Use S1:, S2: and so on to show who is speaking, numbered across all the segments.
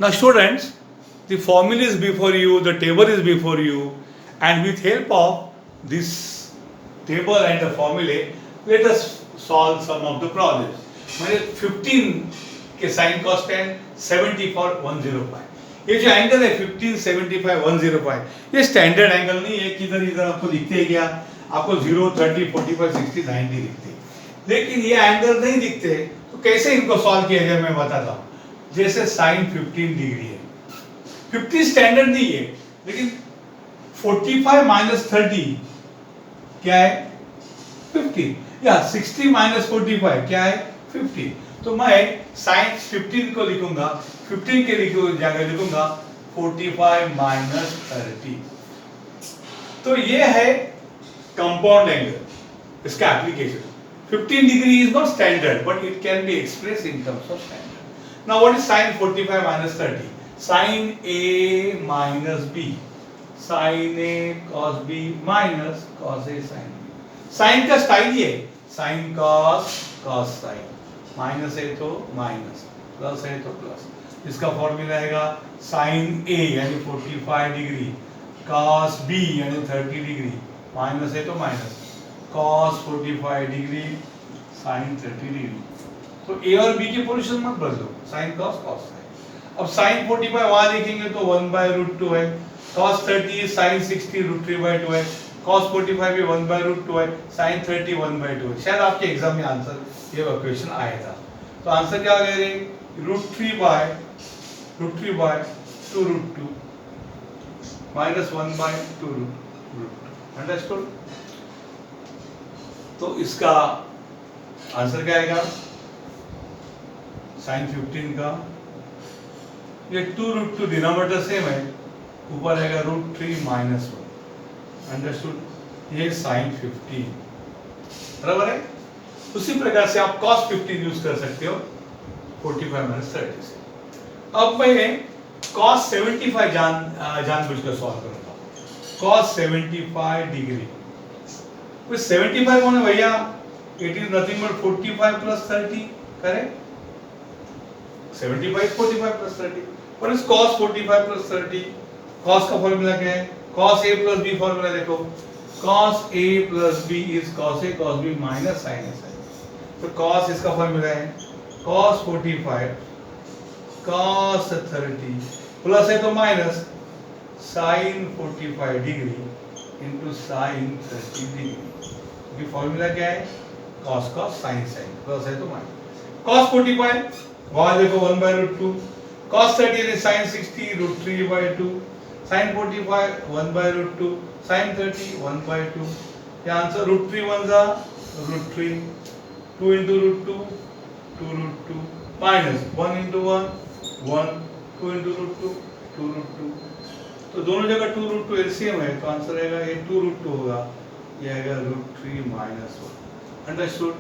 S1: Now students, the formula is before you, the table is before you, and with help of this table and the formula, let us solve some of the problems. मैंने 15 के sine cos 10 70 for 105, ये जो angle है 15 75 105, ये standard angle नहीं है, किधर इधर आपको दिखते क्या, आपको 0 30 45 60 90 दिखते, लेकिन ये एंगल नहीं दिखते, तो कैसे इनको सॉल्व किया जाए मैं बताता हूँ. जैसे साइन 15 डिग्री है, 50 स्टैंडर्ड नहीं है, लेकिन 45 माइनस 30 क्या है 50, या 60 माइनस 45 क्या है 50. तो मैं साइन 15 को लिखूंगा, 15 के जगह लिखूंगा 45 माइनस 30. तो ये है कंपाउंड एंगल, इसका application. 15 degree is not standard, but it can be express in terms of standard. Now what is sine 45 minus 30? Sine a minus b, sine a cos b minus cos a sine b. Sine का style ये sine cos cos sine, minus है तो minus, plus है तो plus. इसका formula आएगा sign ए यानी 45 degree, cos B यानी 30 डिग्री, माइनस है तो minus, cos 45 degree sine 30 degree. तो ए और बी की पोजीशन मत बदलो, साइन कॉस कॉस साइन. अब साइन 45 वहां लिखेंगे तो 1/√2 है, cos 30 sin 60 √3/2 है, cos 45 भी 1/√2 है, sin 30 1/2 है. शायद आपके एग्जाम में आंसर ये क्वेश्चन आया था. तो आंसर क्या कह रहे √3/2√2 माइनस 1/2√2. अंडरस्टूड? तो इसका आंसर क्या आएगा साइन 15 का, ये 2√2 डिनोमिनेटर सेम है, ऊपर आएगा √3 माइनस 1. अंडरस्टूड? ये साइन 15 बराबर है. उसी प्रकार से आप cos 15 यूज कर सकते हो 45 माइनस 30 से. अब मैं cos 75 जानबूझकर सॉल्व करूंगा. cos 75 डिग्री with 75 होने भैया, it is nothing but 45 plus 30, correct? 75 45 plus 30. What is cos 45 plus 30? cos का फॉर्मूला क्या है? cos a plus b formula देखो, cos a plus b is cos a cos b minus sin a sin. तो cos इसका formula है cos 45 cos 30 plus है तो minus sin 45 degree into sin 30 degree. ये फॉर्मूला क्या है? cos cos sin sin, plus है तो माइनस. cos 45 वहां देखो 1/√2, cos 30 is sin 60 √3/2, sin 45 1/√2, sin 30 1/2. ये आंसर √3 1 जा √3, 2 into √2 2√2 माइनस 1 into 1 1, 2 into √2 2√2. तो दोनों जगह 2√2 एलसीएम है, तो आंसर आएगा ये 2√2 होगा, ये आएगा √3 माइनस 1. अंडरस्टूड?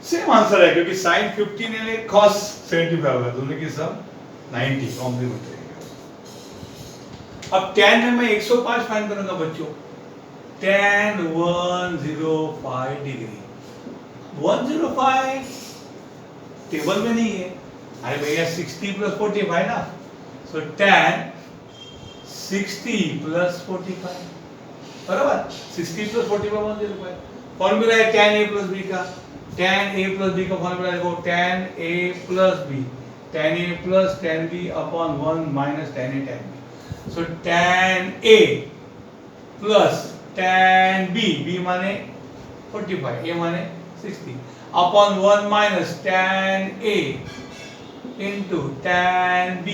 S1: सेम आंसर है, क्योंकि sin 15 यानी cos 75 होगा, दोनों की सब 90 कॉम्प्लीमेंट्री है. अब tan में मैं 105 फाइंड करूंगा बच्चों. tan 105 डिग्री, 105 टेबल में नहीं है, अरे भैया 60 प्लस 45 ना, सो tan 60 प्लस 45 बराबर 60 प्लस 45 105. फॉर्मूला है tan a प्लस b का, tan a प्लस b का फॉर्मूला देखो, tan a plus b, tan a plus tan b upon 1 minus tan a tan b. So tan a plus tan b, b माने 45, a माने 60, upon 1 minus tan a into tan b.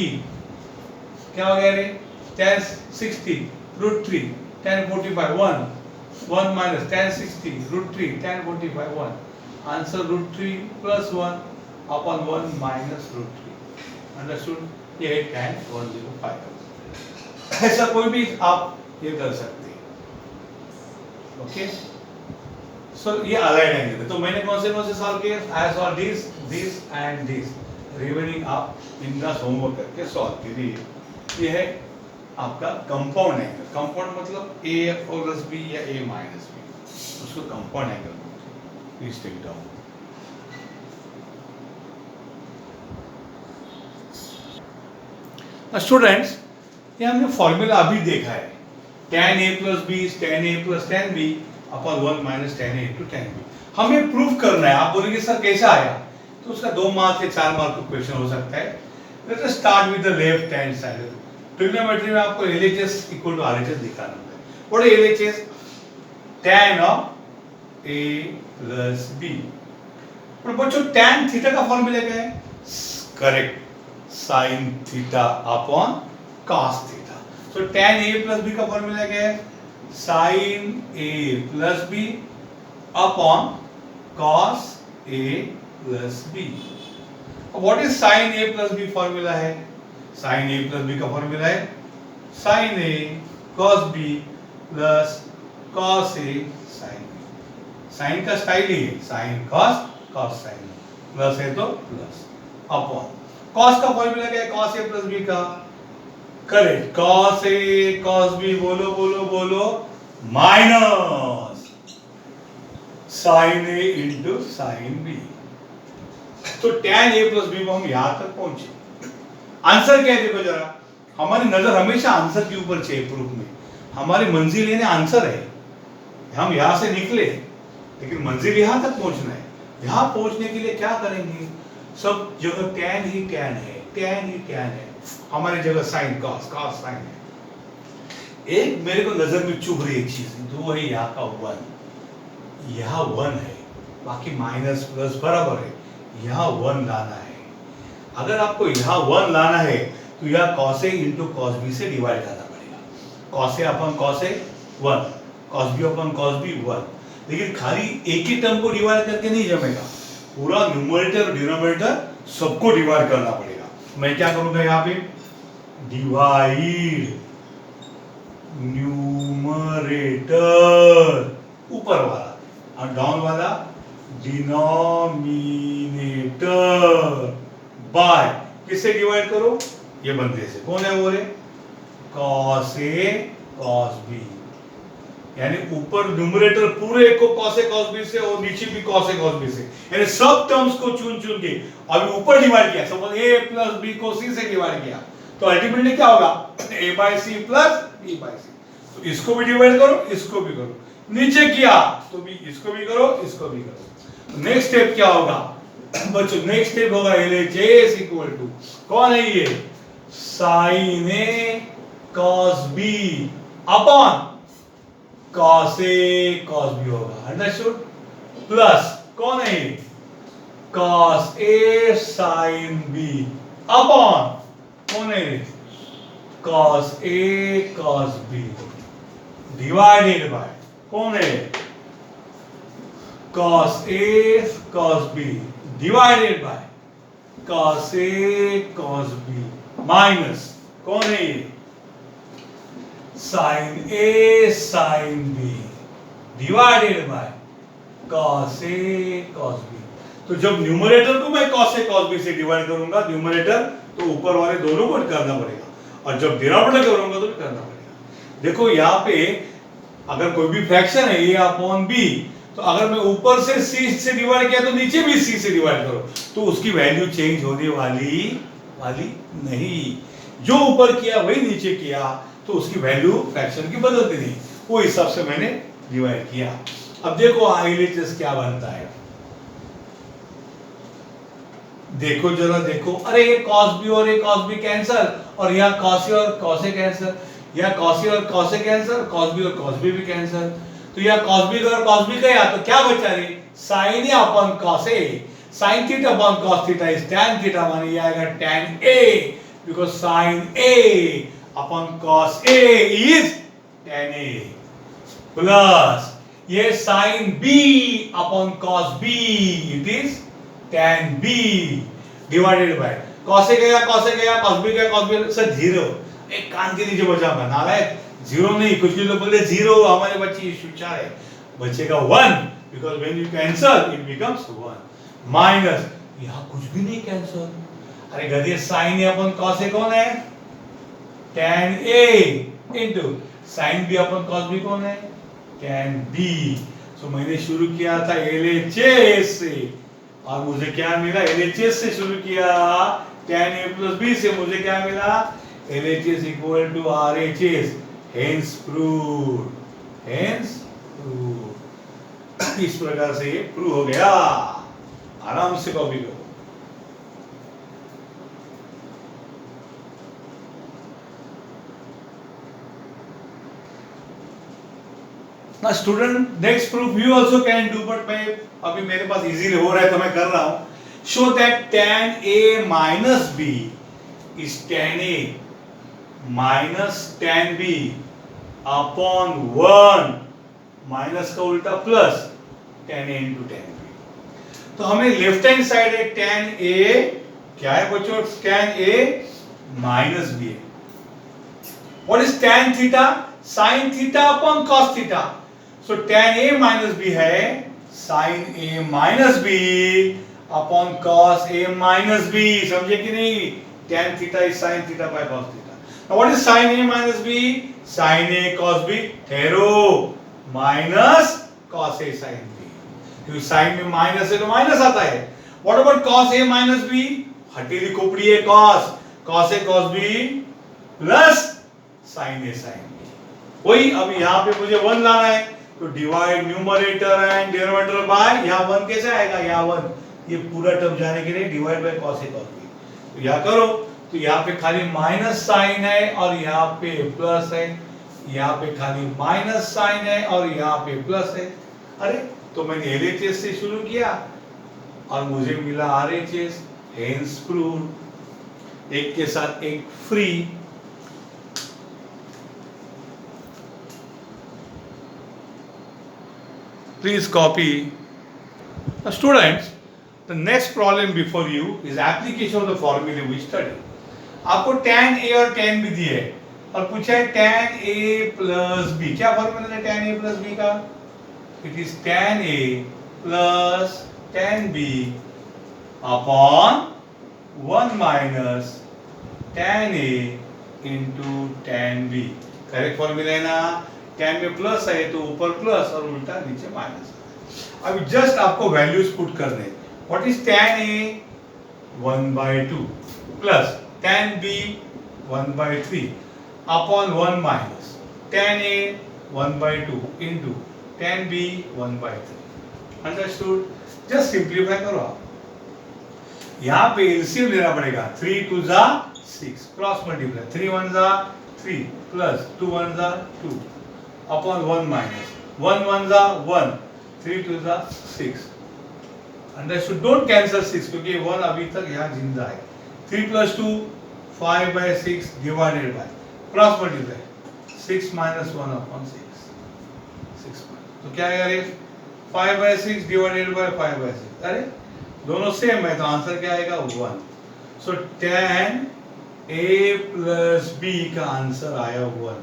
S1: क्या हो गया रे? tan 60 √3 tan 45 1 minus tan 60 √3 tan 45 1. Answer √3 plus 1 upon 1 minus √3. Understood? ये है tan 105. ऐसा कोई भी आप ये कर सकते हैं. ओके, सो ये अलाइड एंगल है. तो मैंने कौन से सॉल्व किए? I solve this this and this. Remaining आप इनका होमवर्क करके सॉल्व कीजिए. ये है आपका कंपाउंड एंगल. कंपाउंड मतलब a प्लस b या a माइनस b, उसको कंपाउंड एंगल बोलते हैं. Please take down. स्टूडेंट्स, ये हमने फॉर्मूला अभी देखा है, tan a plus b is tan a plus tan b upon 1 minus tan a into tan b। हमें प्रूफ करना है। आप बोलेंगे सर कैसे आया, तो उसका 2 मार्क या 4 मार्क का क्वेश्चन हो सकता है। Let us start with the left hand side. Trigonometry में आपको LHS इक्वल टू RHS दिखाना है। What is LHS? tan of a plus b। पर बच्चों tan थीटा का फॉर्मूला क्या है? Correct, sin theta upon cos theta. So tan a plus b का फॉर्मूला क्या है? sin a plus b upon cos a plus b। What is sin a plus b formula है? sin a plus b का formula है sin a cos b plus cos a sin b। sin का style ही है sin cos cos sin plus है तो plus upon cos का formula क्या है? cos a प्लस b का correct, cos a cos b बोलो बोलो बोलो minus sin a into sin b। तो tan a प्लस b को हम यहां तक पहुंचे। आंसर क्या है देखो जरा, हमारी नजर हमेशा आंसर के ऊपर चाहिए। प्रूफ में हमारी मंजिल यानी आंसर है। हम यहां से निकले लेकिन मंजिल यहां तक पहुंचना है। यहां पहुंचने के लिए क्या करेंगे? सब जगह tan ही tan है, tan ही tan है। हमारी जगह sin cos cos sin है। एक मेरे को नजर में चुभ रही एक चीज, दो है यहाँ का 1, यहाँ 1 है, बाकी माइनस प्लस बराबर है। यहाँ 1 लाना है। अगर आपको यहाँ 1 लाना है तो यहाँ cos a into cos b से डिवाइड करना पड़ेगा। cos a upon cos a 1, cos b upon cos b 1। लेकिन खाली एक ही टर्म को डिवाइड करके नहीं जमेगा, पूरा न्यूमरेटर और डिनोमिनेटर सबको डिवाइड करना पड़ेगा। मैं क्या करूंगा यहाँ पे? डिवाइड न्यूमरेटर ऊपर वाला और डाउन वाला डिनोमिनेटर बाय किससे डिवाइड करो? ये बंदे से। कौन है वो रे? cos a cos b। यानी ऊपर न्यूमरेटर पूरे को cos a cos b से और नीचे भी cos a cos b से, यानी सब टर्म्स को चुन चुन के अभी ऊपर डिवाइड किया। सपोज a प्लस b को c से डिवाइड किया तो अल्टीमेटली क्या होगा? a by c plus b by c। तो इसको भी डिवाइड करो, इसको भी करो। नीचे किया तो भी इसको भी करो, इसको भी करो। नेक्स्ट स्टेप क्या होगा बच्चों? नेक्स्ट स्टेप होगा LHS इक्वल टू कौन है ये? sin a cos b upon cos a cos b होगा। अंडरस्टूड? प्लस कौन है? cos a sin b upon कौन है? cos a cos b divided by कौन है? cos a cos b divided by cos a cos b minus कौन है ये? sin a sin b divided by cos a cos b। तो जब numerator को मैं cos a cos b से डिवाइड करूंगा न्यूमरेटर, तो ऊपर वाले दोनों को करना पड़ेगा, और जब डिनोमिनेटर करूंगा तो करना पड़ेगा। देखो यहाँ पे अगर कोई भी फ्रैक्शन है a अपॉन b, तो अगर मैं ऊपर से c से डिवाइड किया तो नीचे भी c से डिवाइड करो तो उसकी वैल्यू चेंज होने वाली नहीं। जो ऊपर किया वही नीचे किया तो उसकी वैल्यू फ्रैक्शन की बदलती नहीं। वो हिसाब से मैंने डिवाइड किया। अब देखो LHS क्या बनता है, देखो जरा देखो। अरे ये cos b और ये cos b कैंसर, और यहाँ cos a और cos a कैंसर, यहाँ cos a और cos a cancer, cos b और cos b भी कैंसर। तो यहाँ cos b और cos b गया तो क्या बचा रे? sin a upon cos a। sin theta upon cos theta is tan theta, माने ये आएगा tan a, because sin a upon cos a is tan a, plus ये sin b upon cos b it is tan b divided by cos a गया cos a गया, cos b गया cos b। Sir zero एक कान के नीचे बचा होगा नालायक, जीरो नहीं, कुछ भी तो बोलते जीरो। हमारे बच्चे शिक्षा है, बचेगा 1 because when you cancel it becomes 1 minus यहां कुछ भी नहीं कैंसल। अरे गधे, sin a upon cos a कौन है? tan a into sin b upon cos b कौन है? tan b। सो मैंने शुरू किया था LHS से और मुझे क्या मिला? LHS से शुरू किया tan a प्लस b से मुझे क्या मिला? LHS equal to RHS, hence proved, hence proved। इस प्रकार से ये प्रूव हो गया। आराम से कॉपी करो। Now student, next proof you also can do, but मैं अभी मेरे पास easily हो रहा है तो मैं कर रहा हूँ। Show that tan A minus B is tan A minus tan B upon 1 minus का उल्टा plus tan A into tan B। तो हमें लेफ्ट हैंड साइड है tan A क्या है बच्चों? tan A minus B है। What is tan theta? Sin theta upon cos theta। So tan A minus B है sin A minus B upon cos A minus B। समझे कि नहीं? tan theta is sin theta by cos theta। Now what is sin A minus B? sin A cos B ठहरो minus cos A sin B। क्योंकि sin में minus है तो minus आता है। What about cos A minus B? हटेली खोपड़ी है cos A cos B plus sin A sin B। वही अब यहाँ पे मुझे 1 लाना है तो divide numerator and denominator by, यहाँ 1 कैसे आएगा? यहाँ 1 ये पूरा टर्म जाने के लिए divide by cos A cos B। तो यहाँ करो तो यहाँ पे खाली माइनस साइन है और यहाँ पे प्लस है, यहाँ पे खाली माइनस साइन है और यहाँ पे प्लस है। अरे तो मैंने LHS से शुरू किया और मुझे मिला RHS, हेंस प्रूव्ड। एक के साथ एक free. Please copy. Now students, the next problem before you is application of the formula we studied। आपको tan A और tan B दिए है और पूछा है tan A plus B। क्या फॉर्मूला है tan A plus B का? It is tan A plus tan B upon 1 minus tan A into tan B। Correct formula है ना? tan में प्लस है तो ऊपर प्लस और उल्टा नीचे माइनस। अब जस्ट आपको वैल्यूज पुट कर दे। What is tan A 1/2 plus tan B 1/3 upon 1 minus tan A 1/2 into tan B 1/3। Understood? Just simplify करो आप। यहाँ पे एलसीएम लेना पड़ेगा। 3 2 जा 6 क्रॉस मल्टीप्लाई 3 1 जा 3 प्लस 2 1 जा 2 अपॉन 1 माइनस 1 1 जा 1 3 2 जा 6। अंडरस्टूड? डोंट कैंसिल 6 क्योंकि 1 अभी तक यहाँ जिंदा है। 3 plus 2 5/6 divided by cross multiply 6 minus 1 upon 6 6। तो क्या आएगा रे? 5/6 डिवाइडेड बाय 5/6। अरे दोनों सेम है तो आंसर क्या आएगा? 1। सो tan A plus B का आंसर आया 1।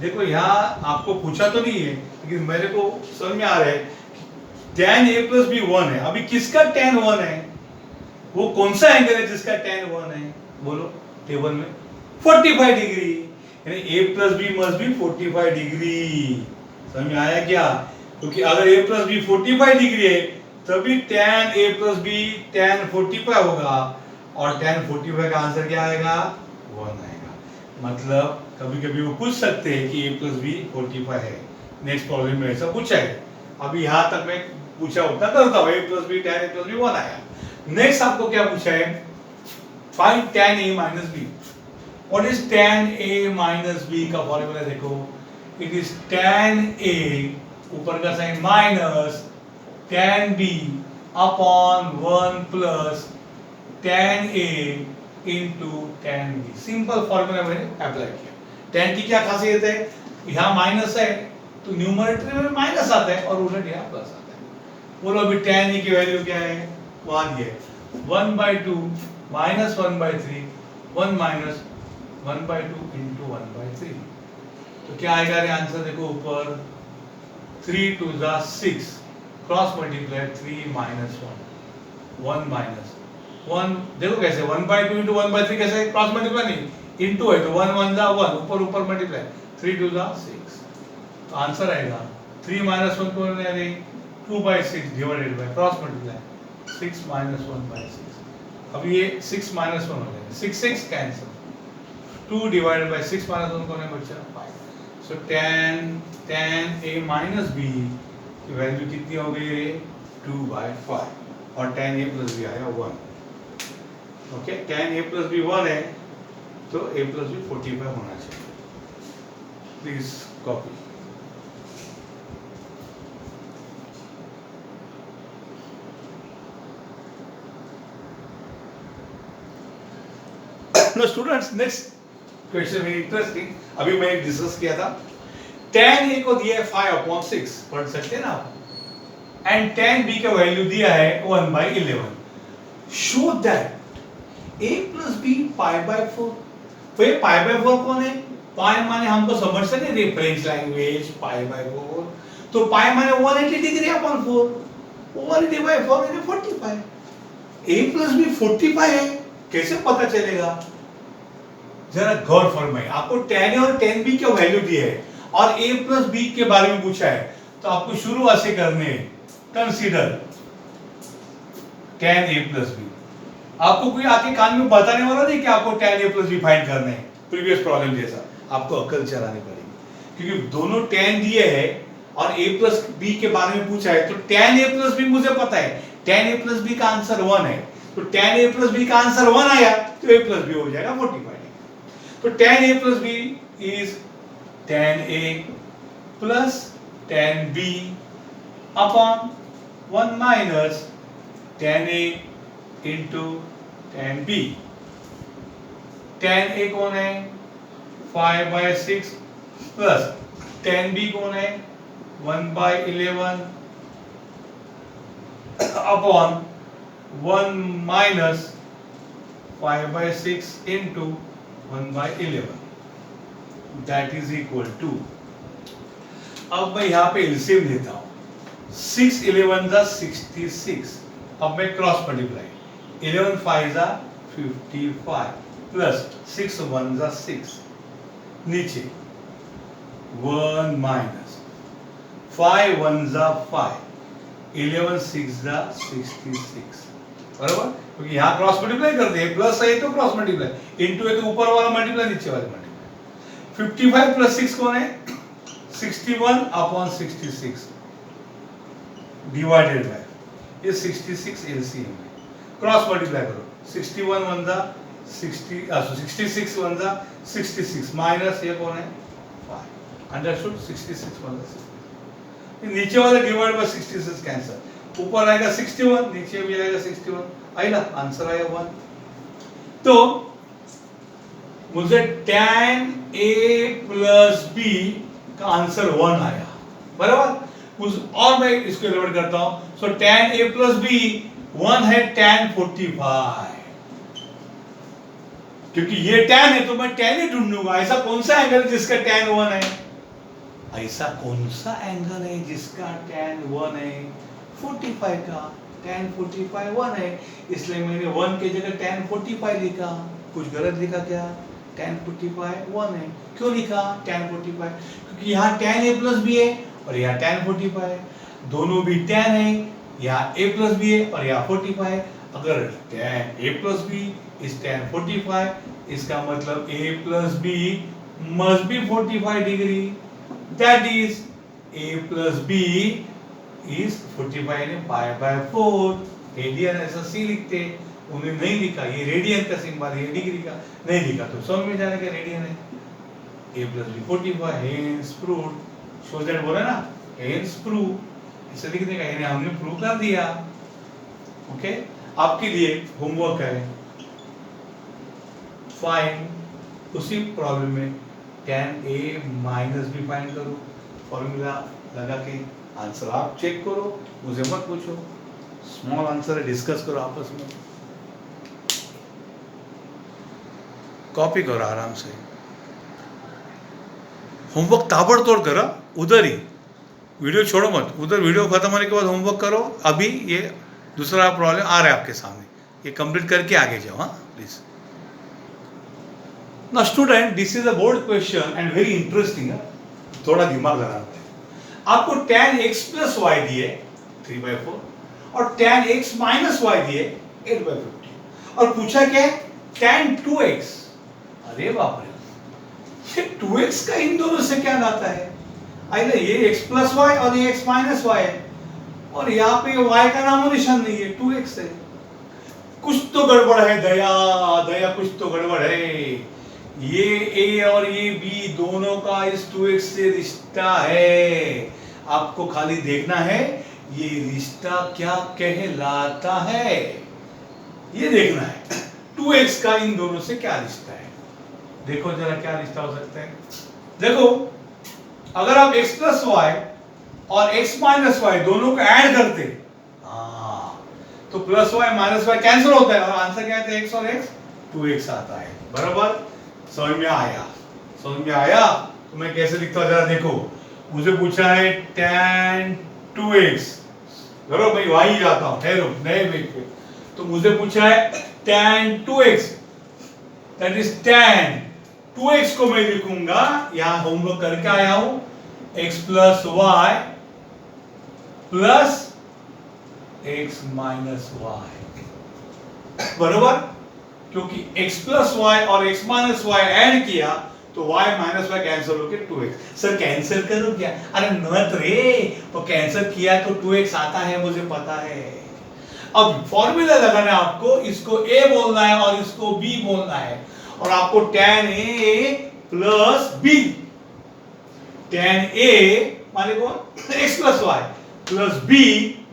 S1: देखो यहाँ आपको पूछा तो नहीं है लेकिन मेरे को समझ में आ रहा है tan A plus B 1 है। अभी किसका tan 1 है? वो कौन सा एंगल है जिसका tan 1 है? बोलो टेबल में 45 डिग्री, यानी A plus B must be 45 degree. समझ में आया क्या? क्योंकि अगर A plus B 45 डिग्री है तभी tan A plus B tan 45 होगा और tan 45 का आंसर क्या आएगा? 1 आएगा। मतलब कभी कभी वो पूछ सकते हैं कि A plus B 45 है। नेक्स्ट प्रॉब्लम में ऐसा पूछा है। अभी यहाँ तक मैं पूछा उतना करता हूँ। A plus B tan A plus B 1 आया। नेक्स्ट आपको क्या पूछा है? Find tan A minus B। What is tan A minus B का फॉर्मूला देखो। इट इज tan A ऊपर का sine minus tan B upon 1 plus tan A into tan B। Simple formula मैंने अप्लाई किया। tan की क्या खासियत है? यहाँ माइनस है तो न्यूमरेटर में माइनस आता है और उलट यहाँ प्लस आता है। बोलो अभी tan E की वैल्यू क्या है? 1 है। 1/2 minus 1/3 1 minus 1/2 into 1/3। तो क्या आएगा रे आंसर? देखो ऊपर 3 2 जा 6 क्रॉस मल्टीप्लाई 3 minus 1 1 minus 1। देखो कैसे 1/2 into 1/3 कैसे? क्रॉस मल्टीप्लाई नहीं इनटू है तो 1 1 जा 1 ऊपर ऊपर मल्टीप्लाई 3 2 जा 6। तो आंसर आएगा 3 minus 1 को ले 2/6 divided by cross multiply 6 minus 1/6। अब ये 6 minus 1 हो जाएगा 6 6 कैंसिल 2 डिवाइडेड बाय 6 माइनस 1 कौन है बच्चा 5. सो tan a माइनस b की वैल्यू कितनी हो गई रे 2/5 और tan a प्लस b आया 1. Okay tan a plus b 1 है तो a प्लस b 45 होना चाहिए. Please copy. No students next question very interesting. अभी मैंने डिस्कस किया था tan a को दिया है 5/6 पढ़ सकते हैं ना आप. एंड tan b का वैल्यू दिया है 1/11. Show that a plus b π/4. तो ये π/4 कौन है? पाई माने हमको समझ सकते हैं फ्रेंच लैंग्वेज π/4. तो पाई माने 180 डिग्री अपॉन 4. 180/4 यानी 45. a प्लस b 45 है. कैसे पता चलेगा? जरा गौर फरमाइए. आपको tan a और tan b का वैल्यू दिया है और a प्लस b के बारे में पूछा है तो आपको शुरुआत से करने हैं. Consider tan a plus b. आपको कोई आके कान में बताने वाला नहीं कि आपको tan a plus b find करना है प्रीवियस प्रॉब्लम जैसा. आपको अकल चलानी पड़ेगी क्योंकि दोनों tan दिए हैं और a प्लस b के बारे में पूछा है. तो tan a प्लस b मुझे पता है. tan a प्लस b का आंसर 1 है. तो tan a प्लस b का आंसर 1 आया तो a प्लस b हो जाएगा 45. तो tan a प्लस b इज tan a plus tan b upon 1 minus tan a into tan b. tan a कौन है 5/6 प्लस tan b कौन है 1/11 upon 1 minus 5/6 into 1/11 that is equal to. अब मैं यहाँ पे एलसीएम लेता हूँ. 6 11 जा 66. अब मैं क्रॉस मल्टीप्लाई 11 5 जा 55 प्लस 6 1 जा 6 नीचे 1 माइनस 5 1 जा 5 11 6 जा 66. बराबर. क्योंकि यहाँ क्रॉस मल्टीप्लाई करते हैं. प्लस है तो क्रॉस मल्टीप्लाई, इनटू है तो ऊपर वाला मल्टीप्लाई नीचे वाला मल्टीप्लाई. 55 प्लस 6 कौन है 61 अपॉन 66 डिवाइडेड बाय ये 66 एलसीएम है. क्रॉस मल्टीप्लाई करो 61 1 जा 60 66 1 जा 66 माइनस ये कौन है 5. अंडरस्टूड. 66 1 जा 66. नीचे वाला डिवाइड बाय 66 कैंसिल. ऊपर आएगा 61 नीचे भी आएगा 61. आएगा आंसर आया 1. तो मुझे tan a प्लस b का आंसर 1 आया. बराबर. और मैं इसको एलिमिनेट करता हूं. सो tan a प्लस b 1 है tan 45. क्योंकि ये tan है तो मैं tan ही ढूंढूंगा. ऐसा कौन सा एंगल जिसका tan 1 है? ऐसा कौन सा एंगल है जिसका tan 1 है? 45 का tan 45 1 है. इसलिए मैंने 1 की जगह tan 45 लिखा. कुछ गलत लिखा क्या? tan 45 1 है. क्यों लिखा tan 45? क्योंकि यहाँ tan a प्लस b है और यहाँ tan 45 है. दोनों भी tan है. यहाँ a प्लस b है और यहाँ 45 है. अगर tan a plus b is tan 45 इसका मतलब a plus b must be 45 degree. That is a plus b is 45 यानी π/4. रेडियन ऐसा सी लिखते. उन्हें नहीं लिखा. ये रेडियन का सिंबल है डिग्री का नहीं लिखा तो समझ में जाने का रेडियन है. a plus b 45 hence proved. show that बोला ना hence proved इसे लिखने का यानी हमने प्रूव कर दिया. ओके. आपके लिए होमवर्क है फाइंड उसी प्रॉब्लम में tan a minus b find करो. फॉर्मूला लगा के आंसर आप चेक करो. मुझे मत पूछो. स्मॉल आंसर है डिस्कस करो आपस में. कॉपी करो आराम से. होमवर्क ताबड़तोड़ करो उधर ही. वीडियो छोड़ो मत. उधर वीडियो खत्म होने के बाद होमवर्क करो. अभी ये दूसरा प्रॉब्लम आ रहा है आपके सामने. ये कंप्लीट करके आगे जाओ. हाँ please. Now student, this is a board question and very interesting. थोड़ा दिमाग लगाना है. आपको tan x plus y दिए 3/4 और tan x minus y दिए 8/50 और पूछा क्या है tan 2x. अरे बाप रे ये 2x का इन दोनों से क्या नाता है? आइए ये x प्लस वाई और ये x माइनस वाई है और यहाँ पे y का नामो निशान नहीं है, 2x है। कुछ तो गड़बड़ है दया, दया कुछ तो गड़बड़ है। ये a और ये b दोनों का इस 2x से रिश्ता है। आपको खाली देखना है ये रिश्ता क्या कहलाता है, ये देखना है 2x का इन दोनों से क्या रिश्ता है। देखो जरा क्या रिश्ता हो सकता है। देखो अगर आप x प्लस वाई और x माइनस वाई दोनों को ऐड करते, तो plus y minus y cancel होता है और आंसर क्या आता है? x और x 2x आता है। बराबर, समझ में आया? समझ में आया? तो मैं कैसे लिखता हूं जरा देखो। मुझे पूछा है tan 2x, चलो मैं वहीं जाता हूं, ठहरो नए पेज पे। तो मुझे पूछा है tan 2x, that is tan 2x को मैं लिखूंगा, यहां होमवर्क करके आया हूं, x plus y plus x minus y. बरोबर, क्योंकि x प्लस वाई और x माइनस वाई ऐड किया तो y माइनस वाई कैंसिल होके 2x। सर कैंसिल करो क्या? अरे मत रे, तो कैंसिल किया तो 2x आता है, मुझे पता है। अब फॉर्मूला लगाना है आपको, इसको a बोलना है और इसको b बोलना है, और आपको tan a plus b, tan a माने कौन? x plus y plus b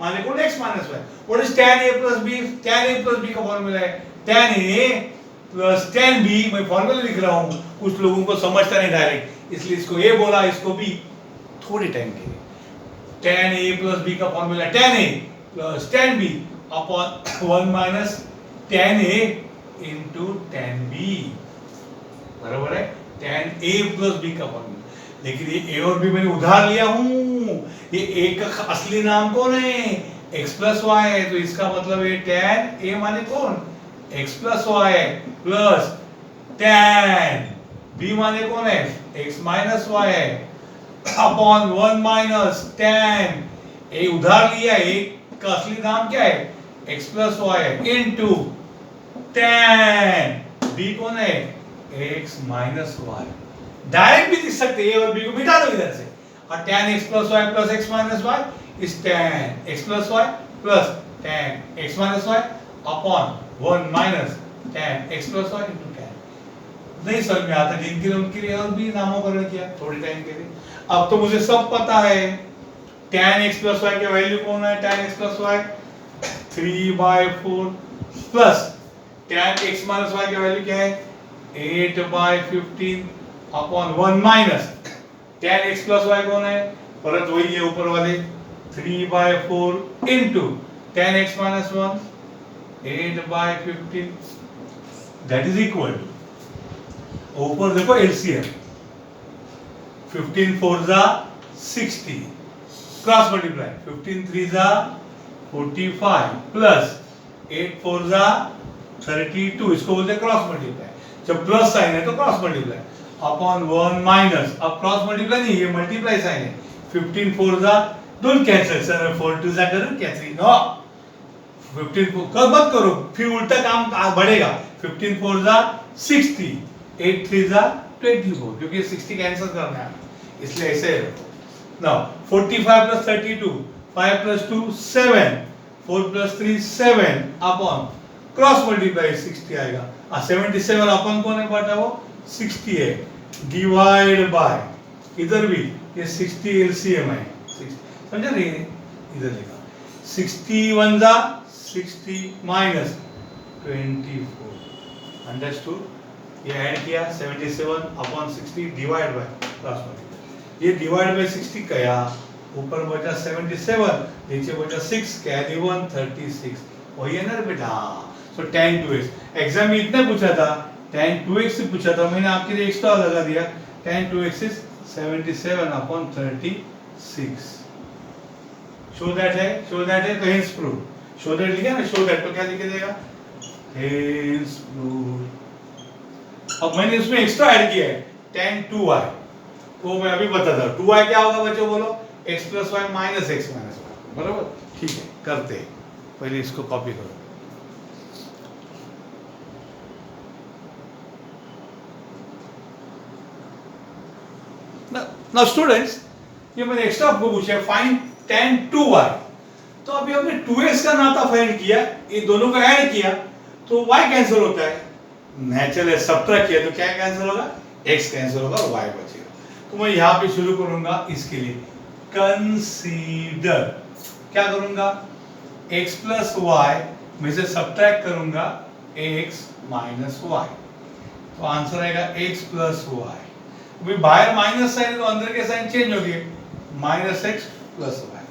S1: माने कौन? x minus y. What is tan a plus b? tan a plus b का फॉर्मूला है tan a plus tan b। मैं फॉर्मूला लिख रहा हूं, कुछ लोगों को समझता नहीं डायरेक्ट, इसलिए इसको a बोला, इसको b। थोड़े टाइम के लिए tan a प्लस b का formula tan a plus tan b upon 1 minus tan a into tan b। बराबर है, tan a प्लस b का फॉर्मूला। लेकिन ये a और b मैंने उधार लिया हूं, ये a का असली नाम कौन है? x प्लस वाई है, तो इसका मतलब है tan a माने कौन? x plus y plus tan b माने कौन है? x माइनस वाई है अपॉन 1 माइनस tan a उधार लिया, a का असली नाम क्या है? x plus y into tan b कौन है? x minus Y. डायरेक्ट भी लिख सकते हैं, a और b को मिटा दो इधर से, और tan x plus y plus x minus y is tan x plus y plus tan x minus y upon 1 minus tan x plus y into tan। नहीं समझ में आता जिनके लिए उनके लिए और भी नामकरण किया थोड़ी टाइम के लिए। अब तो मुझे सब पता है tan x प्लस वाई का वैल्यू कौन है? tan x plus y 3/4 plus tan x minus y का वैल्यू क्या है? 8/15 upon 1 minus tan x plus y कौन है? परत वही है ऊपर वाले 3/4 into tan x minus 1 8/15 that is equal to, ऊपर देखो एलसीएम 15 4 जा 60 क्रॉस मल्टीप्लाई 15 3 जा 45 प्लस 8 4 जा 32, इसको बोलते हैं क्रॉस मल्टीप्लाई। जब प्लस साइन है तो क्रॉस मल्टीप्लाई अपॉन 1 माइनस, अब क्रॉस मल्टीप्लाई नहीं, ये मल्टीप्लाई साइन है। 15 4 जा डोंट कैंसिल, सर 4 2 जा करो क्या? 3 नो, 15 कर मत करो, फिर उल्टा काम बढ़ेगा। 15 4 जा 60 8 3 जा 24, क्योंकि 60 कैंसिल करना है इसलिए ऐसे रखो। Now 45 plus 32 5 plus 2 7 4 plus 3 7 upon cross multiply 60 आएगा। 77 अपॉन कौन है बटा वो 60 है, डिवाइड बाय इधर भी ये 60 एलसीएम है 60, समझा नहीं? इधर लिखा 61 जा 60 माइनस 24, अंडरस्टूड? ये ऐड किया 77 upon 60 divide by cross multiply, ये डिवाइड बाय 60 किया, ऊपर बचा 77 नीचे बचा 6 कैरी 1 36, वही है ना बेटा। सो tan 2x एग्जाम में इतना पूछा था, tan 2x से पूछा था, मैंने आपके लिए एक्स्ट्रा लगा दिया, tan 2x is 77 upon 36। Show that है तो हेंस प्रूव, शो दैट लिखा ना, शो दैट तो क्या लिख देगा? Hence prove. अब मैंने उसमें एक्स्ट्रा ऐड किया है tan 2y, वो मैं अभी बताता हूं। 2y क्या होगा बच्चों बोलो? x plus y minus x minus y. बराबर, ठीक है, करते हैं। पहले इसको कॉपी करो। ना स्टूडेंट्स, ये मैंने एक्स्ट्रा आपको पूछा है फाइंड tan 2y। तो अभी हमने 2x का नाता फाइंड किया, ये दोनों का ऐड किया तो y कैंसिल होता है, नेचुरल सब्ट्रैक्ट किया तो क्या कैंसिल होगा, x कैंसिल होगा, y बचेगा। तो मैं यहाँ पे शुरू करूंगा इसके लिए, कंसीडर क्या करूंगा, x प्लस वाई में से सब्ट्रैक्ट करूंगा x माइनस वाई, तो आंसर आएगा x प्लस वाई। अभी बाहर माइनस साइन है तो अंदर के साइन चेंज हो गए, minus x plus y,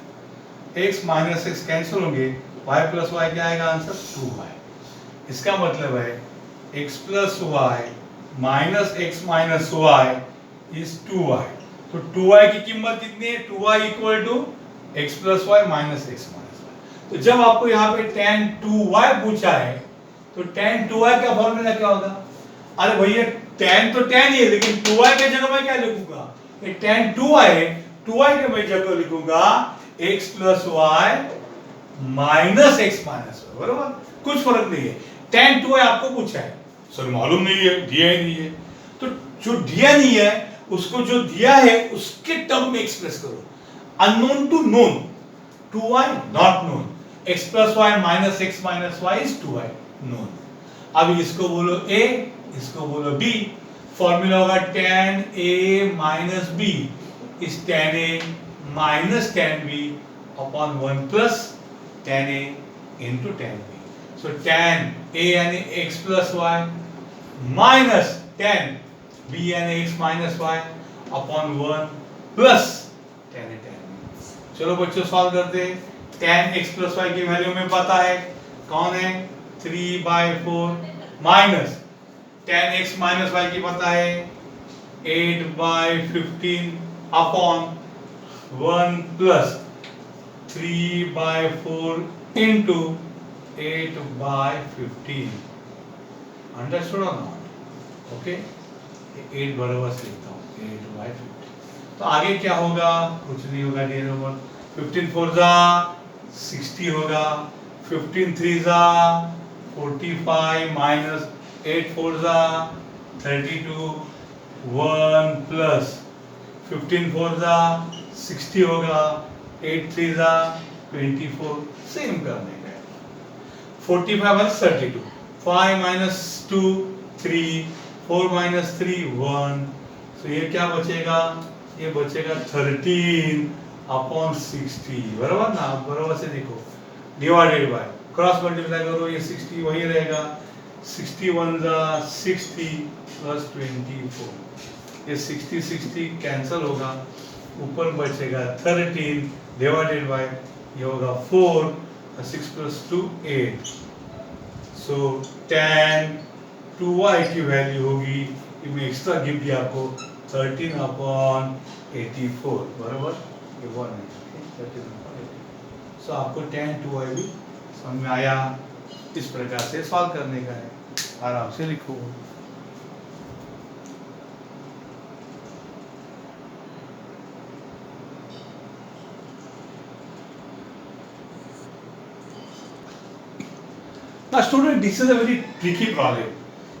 S1: x minus x cancel होंगे, वाई प्लस वाई क्या आएगा आंसर 2y। इसका मतलब है x plus y minus x minus y is 2y। तो 2y की कीमत कितनी है, 2y equal to x plus y minus x minus y. तो जब आपको यहाँ पे tan 2y पूछा है तो tan 2y का फॉर्मूला क्या होगा, अरे भैया tan तो tan ही है लेकिन 2y के जगह मैं क्या लिखूंगा, ये tan 2y है, 2y के मैं जगह लिखूंगा x plus y minus x minus y, बरोबर, कुछ फर्क नहीं है। tan 2y आपको पूछा है, सर मालूम नहीं है, दिया ही नहीं है, तो जो दिया नहीं है उसको जो दिया है उसके टर्म में एक्सप्रेस करो, unknown to known, 2y not known, x plus y minus x minus y is 2y known. अब इसको बोलो a, इसको बोलो b, फॉर्मूला होगा tan a माइनस b इज tan a minus tan b upon 1 plus tan a into tan b। So tan a यानी x plus y minus tan b यानी x minus y upon 1 plus tan a tan b। चलो बच्चों solve करते हैं। tan x plus y की value में पता है कौन है, 3/4 minus tan x minus y की पता है 8/15 अपॉन 1 प्लस 3/4 इंटू 8/15। अंडरस्टूड और नॉट, ओके, 8 बराबर से लिखता हूँ 8/15। तो आगे क्या होगा, कुछ नहीं होगा, डियर ओवर 15 4 जा 60 होगा, 15 3 जा 45 माइनस 8 4 जा 32, 1 प्लस 15 4 जा 60 होगा, 8 3 जा 24, सेम करने का, 45 माइनस 32, 5 माइनस 2 3, 4 माइनस 3 1, तो ये क्या बचेगा, ये बचेगा 13 अपॉन 60, बराबर ना, बराबर से देखो, डिवाइडेड बाय क्रॉस मल्टीप्लाई करो, ये 60 वही रहेगा, 61 जा 60 प्लस 24, ये 60 60 कैंसिल होगा, ऊपर बचेगा 13 डिवाइडेड बाय ये होगा 4, 6 प्लस 2 8। सो tan 2y की वैल्यू होगी, इसमें एक्स्ट्रा गिव दिया आपको 13 अपॉन 84, बराबर, ये 1 है, 13 अपॉन 84। सो आपको tan 2y भी समझ में आया, इस प्रकार से सॉल्व करने का है, आराम से लिखो। Now student, this is a very tricky problem.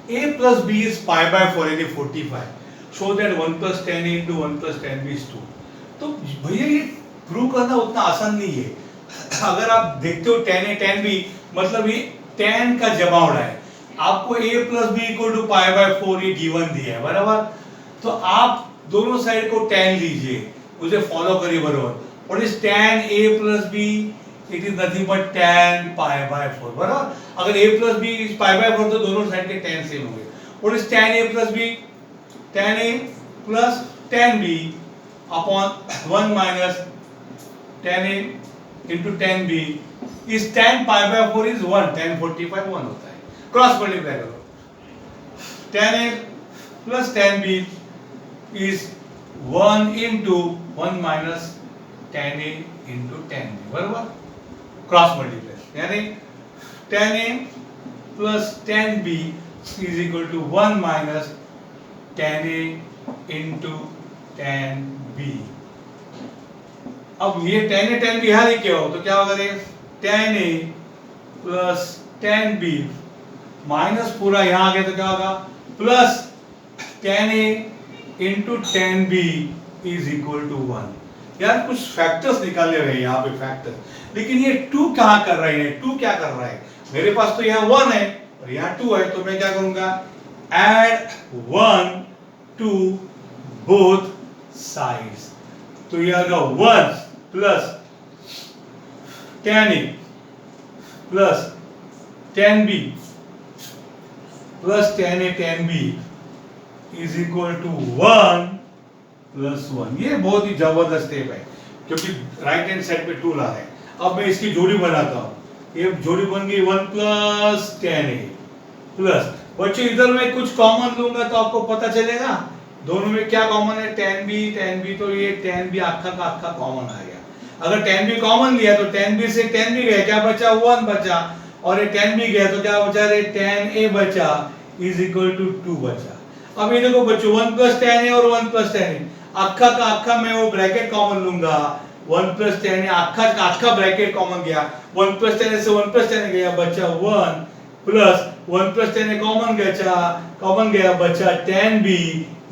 S1: A plus b is pi/4 यानी 45. Show that 1 plus tan a into 1 plus tan b is 2. तो भैया ये प्रूव करना उतना आसान नहीं है। अगर आप देखते हो tan a tan b मतलब ये tan का जमा हो रहा है, आपको a plus b equal to pi/4 ये गिवन दिया है, बराबर, तो आप दोनों साइड को tan लीजिए, उसे फॉलो करिए बराबर। What is tan a plus b? It is nothing but tan pi/4, बराबर। अगर a plus b is pi/4 तो दोनों साइड के tan सेम होंगे। What is tan a plus b? Tan a plus tan b upon 1 minus tan a into tan b is tan pi/4 is 1, tan 45 1 होता है। Cross multiply करो, tan a plus tan b is 1 into 1 minus tan a into tan b, बराबर, cross multiply, यानी tan a plus tan b is equal to 1 minus tan a into tan b। अब ये tan a tan b यहाँ लिखे हो तो क्या होगा, tan a plus tan b minus पूरा यहाँ आ गया तो क्या होगा, plus tan a into tan b is equal to 1। यार कुछ फैक्टर्स निकालने रहे हैं यहाँ पे फैक्टर, लेकिन ये 2 कहाँ कर रहे हैं, 2 क्या कर रहा है? मेरे पास तो यहाँ 1 है और यहाँ 2 है, तो मैं क्या करूंगा, एड 1 टू बोथ साइड्स। तो ये आएगा 1 plus 10a plus 10b plus 10a 10b is equal to 1 plus 1। ये बहुत ही जबरदस्त स्टेप है, क्योंकि राइट हैंड साइड पे 2 ला रहे हैं। अब मैं इसकी जोड़ी बनाता हूँ, ये जोड़ी बन गई 1 प्लस 10a प्लस, बच्चों इधर मैं कुछ कॉमन लूंगा तो आपको पता चलेगा दोनों में क्या कॉमन है, 10b, तो ये 10b आखा का आखा कॉमन आ गया। अगर 10b कॉमन लिया तो 10b से 10b गया, क्या बचा, 1 बचा, और ये 10b गया तो क्या बचा, रे 10a बचा इज इक्वल टू 2 बचा। अब ये देखो बच्चों 1 प्लस 10a और 1 प्लस 10a आखा का आखा मैं वो ब्रैकेट कॉमन लूंगा, 1 प्लस 10a आखा का आखा ब्रैकेट कॉमन गया, 1 प्लस 10a से 1 प्लस 10a गया, बचा 1 प्लस 1 प्लस 10a कॉमन गया बचा 10b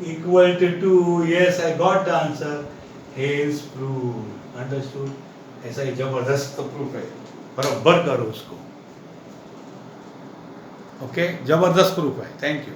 S1: equal to 2। yes I got the answer, hence proof। understood? ऐसा ही जबरदस्त प्रूफ है, बराबर करो उसको। ओके, जबरदस्त प्रूफ है। Thank you.